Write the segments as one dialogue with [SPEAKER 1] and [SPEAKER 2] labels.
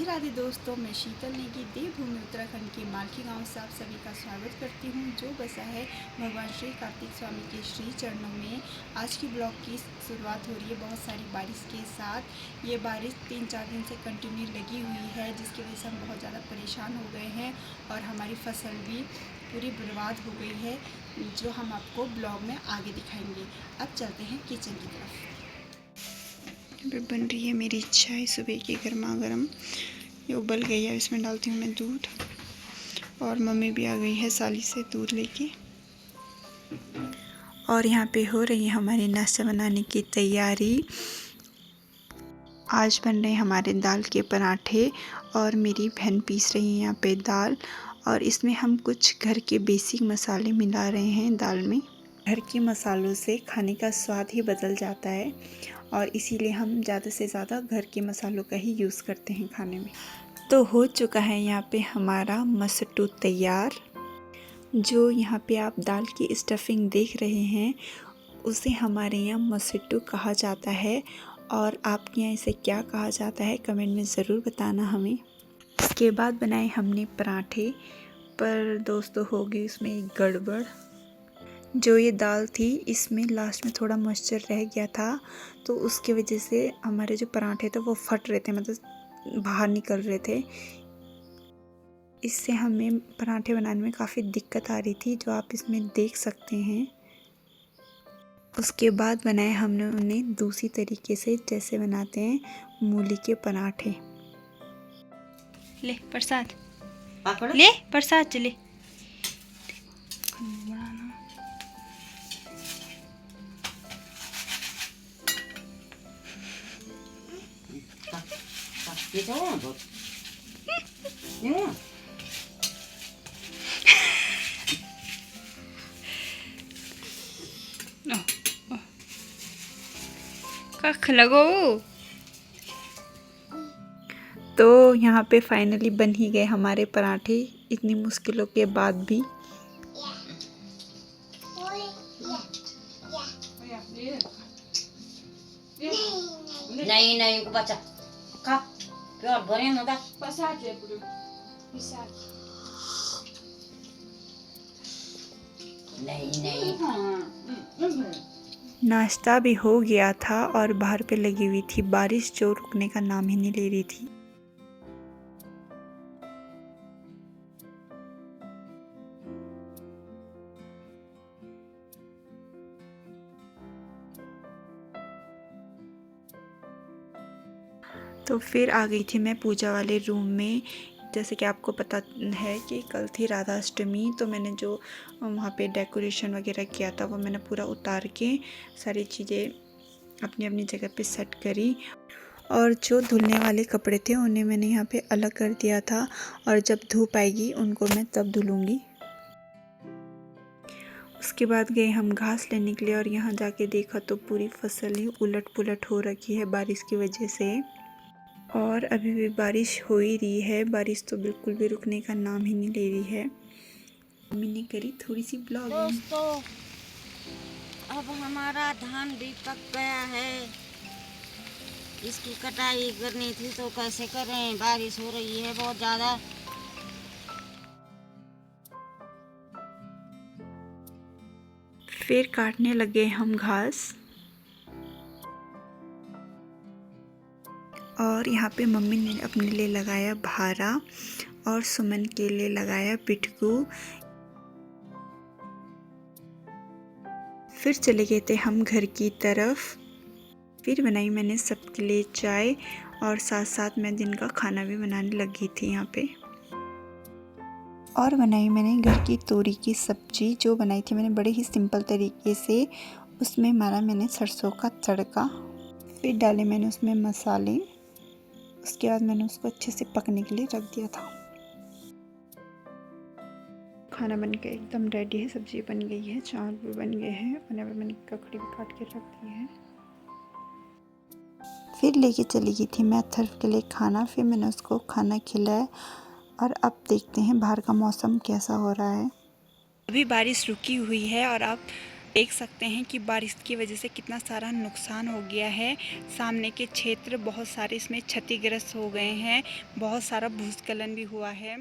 [SPEAKER 1] राधे राधे दोस्तों, मैं शीतल नेगी देवभूमि उत्तराखंड के मालकी गांव से आप सभी का स्वागत करती हूं, जो बसा है भगवान श्री कार्तिक स्वामी के श्री चरणों में। आज की ब्लॉग की शुरुआत हो रही है बहुत सारी बारिश के साथ। ये बारिश 3-4 दिन से कंटिन्यू लगी हुई है, जिसकी वजह से हम बहुत ज़्यादा परेशान हो गए हैं और हमारी फसल भी पूरी बर्बाद हो गई है, जो हम आपको ब्लॉग में आगे दिखाएंगे। अब चलते हैं किचन की तरफ। बन रही है मेरी चाय सुबह की गर्मा गर्म। ये उबल गई है, इसमें डालती हूँ मैं दूध। और मम्मी भी आ गई है साली से दूध लेके। और यहाँ पे हो रही है हमारी नाश्ता बनाने की तैयारी। आज बन रहे हैं हमारे दाल के पराठे और मेरी बहन पीस रही है यहाँ पे दाल। और इसमें हम कुछ घर के बेसिक मसाले मिला रहे हैं दाल में। घर के मसालों से खाने का स्वाद ही बदल जाता है और इसीलिए हम ज़्यादा से ज़्यादा घर के मसालों का ही यूज़ करते हैं खाने में। तो हो चुका है यहाँ पे हमारा मसटू तैयार। जो यहाँ पे आप दाल की स्टफिंग देख रहे हैं उसे हमारे यहाँ मसटू कहा जाता है। और आपके यहाँ इसे क्या कहा जाता है कमेंट में ज़रूर बताना हमें। इसके बाद बनाए हमने पराठे, पर दोस्तों हो गई उसमें एक गड़बड़। जो ये दाल थी इसमें लास्ट में थोड़ा मॉइस्चर रह गया था, तो उसकी वजह से हमारे जो पराठे थे वो फट रहे थे, मतलब बाहर निकल रहे थे। इससे हमें पराठे बनाने में काफ़ी दिक्कत आ रही थी, जो आप इसमें देख सकते हैं। उसके बाद बनाए हमने उन्हें दूसरी तरीके से, जैसे बनाते हैं मूली के पराठे। ले प्रसाद, ले प्रसाद चले। कख लगो। तो यहाँ पे फाइनली बन ही गए हमारे पराठे, इतनी मुश्किलों के बाद भी।
[SPEAKER 2] नहीं नहीं बच्चा खा प्योर भरे न दा नहीं नहीं।
[SPEAKER 1] नाश्ता भी हो गया था और बाहर पे लगी हुई थी बारिश, जो रुकने का नाम ही नहीं ले रही थी। तो फिर आ गई थी मैं पूजा वाले रूम में। जैसे कि आपको पता है कि कल थी राधा अष्टमी, तो मैंने जो वहाँ पे डेकोरेशन वगैरह किया था वो मैंने पूरा उतार के सारी चीज़ें अपनी अपनी जगह पे सेट करी। और जो धुलने वाले कपड़े थे उन्हें मैंने यहाँ पे अलग कर दिया था, और जब धूप आएगी उनको मैं तब धुलूँगी। उसके बाद गए हम घास लेने के लिए, और यहाँ जाके देखा तो पूरी फसल ही उलट पुलट हो रखी है बारिश की वजह से। और अभी भी बारिश हो ही रही है, बारिश तो बिल्कुल भी रुकने का नाम ही नहीं ले रही है। मम्मी ने करी थोड़ी सी ब्लॉगिंग।
[SPEAKER 2] दोस्तों अब हमारा धान भी पक गया है, इसकी कटाई करनी थी तो कैसे करें, बारिश हो रही है बहुत ज़्यादा।
[SPEAKER 1] फिर काटने लगे हम घास। और यहाँ पे मम्मी ने अपने लिए लगाया भारा और सुमन के लिए लगाया पिटकू। फिर चले गए थे हम घर की तरफ। फिर बनाई मैंने सबके लिए चाय, और साथ साथ मैं दिन का खाना भी बनाने लगी थी यहाँ पे। और बनाई मैंने घर की तोरी की सब्जी, जो बनाई थी मैंने बड़े ही सिंपल तरीके से। उसमें मारा मैंने सरसों का तड़का, फिर डाले मैंने उसमें मसाले। उसके बाद मैंने उसको अच्छे से पकने के लिए रख दिया था। खाना बन के एकदम रेडी है, सब्जी बन गई है, चावल भी बन गए हैं, और यहाँ पर मैंने ककड़ी भी काट के रख दी है। फिर लेके चली गई थी मैं अथर्व के लिए खाना, फिर मैंने उसको खाना खिलाया। और अब देखते हैं बाहर का मौसम कैसा हो रहा है। अभी बारिश रुकी हुई है और आप देख सकते हैं कि बारिश की वजह से कितना सारा नुकसान हो गया है। सामने के क्षेत्र बहुत सारे इसमें क्षतिग्रस्त हो गए हैं, बहुत सारा भूस्खलन भी हुआ है।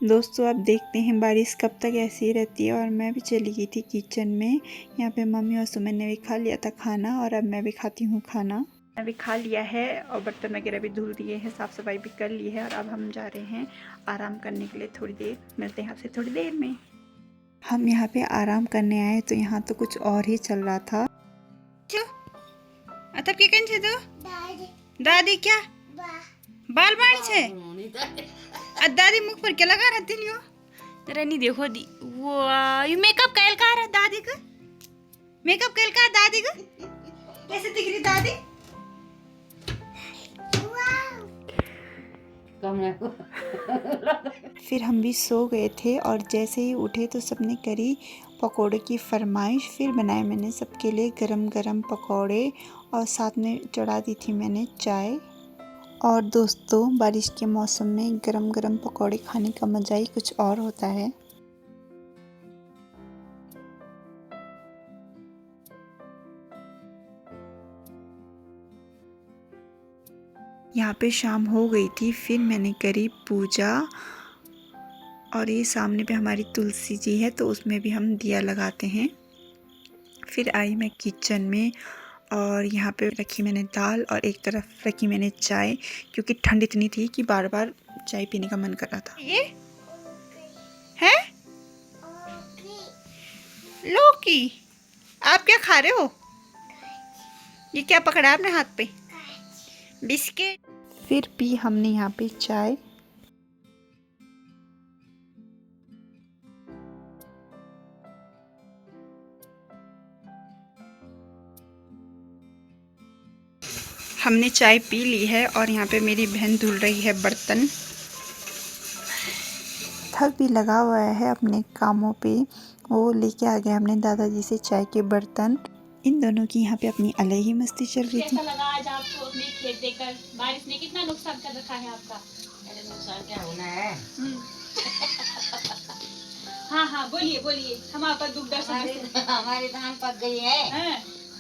[SPEAKER 1] दोस्तों आप देखते हैं बारिश कब तक ऐसी ही रहती है। और मैं भी चली गई थी किचन में। यहाँ पे मम्मी और सुमन ने भी खा लिया था खाना और अब मैं भी खाती हूँ खाना। मैं भी खा लिया है और बर्तन वगैरह भी धुल दिए हैं, साफ़ सफाई भी कर ली है और अब हम जा रहे हैं आराम करने के लिए। थोड़ी देर मिलते हैं आपसे थोड़ी देर में। हम यहाँ पे आराम करने आए तो यहाँ तो कुछ और ही चल रहा था। दादी क्या बाल बाणी छे दादी मुख पर क्या लगा रहती नहीं हो जरा नहीं देखो दी वो ये मेकअप कैल का है दादी का मेकअप कैल का दादी का कैसे दिख रही दादी फिर हम भी सो गए थे और जैसे ही उठे तो सबने करी पकोड़े की फरमाइश। फिर बनाए मैंने सबके लिए गरम गरम पकोड़े और साथ में चढ़ा दी थी मैंने चाय। और दोस्तों बारिश के मौसम में गरम गरम पकोड़े खाने का मज़ा ही कुछ और होता है। यहाँ पे शाम हो गई थी, फिर मैंने करी पूजा। और ये सामने पे हमारी तुलसी जी है तो उसमें भी हम दिया लगाते हैं। फिर आई मैं किचन में और यहाँ पे रखी मैंने दाल और एक तरफ रखी मैंने चाय, क्योंकि ठंड इतनी थी कि बार बार चाय पीने का मन कर रहा था। ये है लौकी, आप क्या खा रहे हो? ये क्या पकड़ा आपने हाथ पे? बिस्किट। फिर पी हमने यहाँ पे चाय। हमने चाय पी ली है और यहाँ पे मेरी बहन धुल रही है बर्तन। थक भी लगा हुआ है अपने कामों पे, वो लेके आ गए हमने दादाजी से चाय के बर्तन। इन दोनों की यहाँ पे अपनी अलग ही मस्ती चल रही थी।
[SPEAKER 3] कैसा लगा आज आपको अपने खेत देखकर? बारिश ने कितना नुकसान कर रखा है आपका?
[SPEAKER 2] अरे नुकसान क्या होना है?
[SPEAKER 3] हाँ हाँ बोलिए बोलिए, हम आपका दुख दर्द समझते हैं।
[SPEAKER 2] हमारी धान पक गई है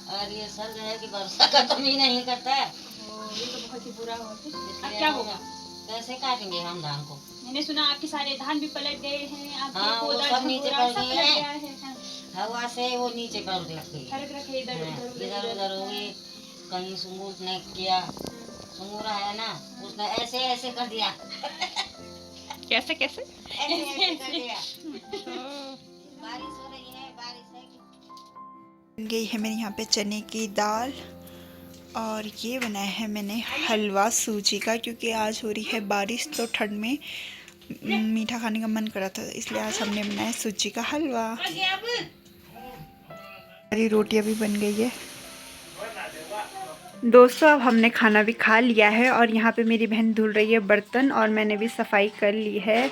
[SPEAKER 2] और ये सर गया कि वर्षा खत्म ही नहीं करता है।
[SPEAKER 3] ये तो बहुत ही बुरा हुआ। अब क्या होगा?
[SPEAKER 2] कैसे काटेंगे हम धान को?
[SPEAKER 3] मैंने सुना आपके सारे धान भी पलट गए हैं, आपके
[SPEAKER 2] हाँ, वो
[SPEAKER 3] पौधा
[SPEAKER 2] सब नीचे
[SPEAKER 3] झंगोरा
[SPEAKER 2] पड़
[SPEAKER 3] सब
[SPEAKER 2] गए
[SPEAKER 3] पलट
[SPEAKER 2] हैं।
[SPEAKER 3] गया है। हाँ।
[SPEAKER 2] हवा से वो नीचे पड़ लग गई।
[SPEAKER 3] फर्क रखे इधर
[SPEAKER 2] इधर उधर हो गई। कहीं सुंगूर ने किया, सुंगूरा है ना, उसने ऐसे ऐसे कर दिया।
[SPEAKER 1] कैसे कैसे
[SPEAKER 2] ऐसे कर दिया। बारिश हो रही है, बारिश है कि
[SPEAKER 1] गई है मेरे यहाँ पे चने की दाल और ये बनाया है मैंने हलवा सूजी का, क्योंकि आज हो रही है बारिश तो ठंड में मीठा खाने का मन कर रहा था, इसलिए आज हमने बनाया सूजी का हलवा। हमारी रोटियां भी बन गई है। दोस्तों अब हमने खाना भी खा लिया है और यहाँ पे मेरी बहन धुल रही है बर्तन और मैंने भी सफाई कर ली है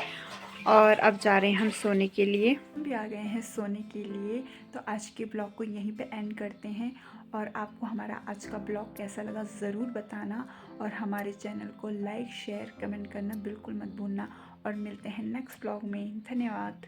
[SPEAKER 1] और अब जा रहे हैं हम सोने के लिए। हम भी आ गए हैं सोने के लिए। तो आज के ब्लॉग को यहीं पे एंड करते हैं और आपको हमारा आज का ब्लॉग कैसा लगा ज़रूर बताना और हमारे चैनल को लाइक शेयर कमेंट करना बिल्कुल मत भूलना और मिलते हैं नेक्स्ट ब्लॉग में। धन्यवाद।